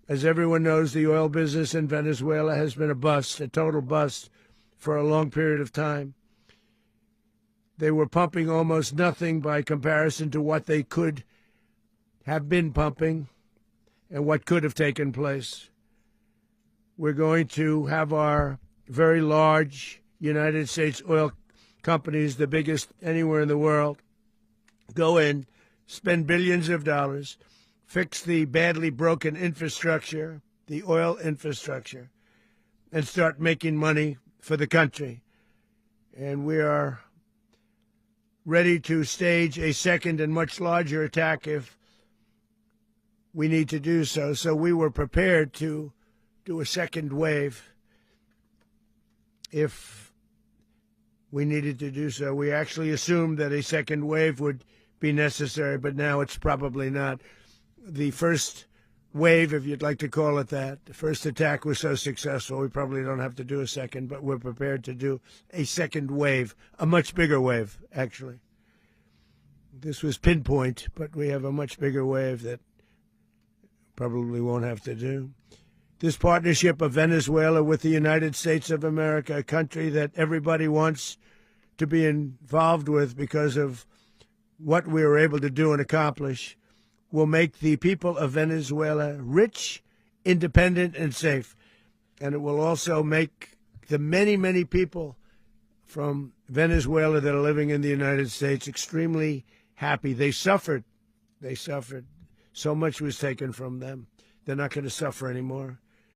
As everyone knows, the oil business in Venezuela has been a bust, a total bust, for a long period of time. They were pumping almost nothing by comparison to what they could have been pumping and what could have taken place. We're going to have our very large United States oil companies, the biggest anywhere in the world, go in, spend billions of dollars, fix the badly broken infrastructure, the oil infrastructure, and start making money for the country. And we are ready to stage a second and much larger attack if we need to do so. So we were prepared to do a second wave if we needed to do so. We actually assumed that a second wave would be necessary, but now it's probably not. The first wave, if you'd like to call it that, the first attack was so successful, we probably don't have to do a second, but we're prepared to do a second wave, a much bigger wave, actually. This was pinpoint, but we have a much bigger wave that probably won't have to do. This partnership of Venezuela with the United States of America, a country that everybody wants to be involved with because of what we were able to do and accomplish, will make the people of Venezuela rich, independent, and safe. And it will also make the many, many people from Venezuela that are living in the United States extremely happy. They suffered. They suffered. So much was taken from them. They're not going to suffer anymore.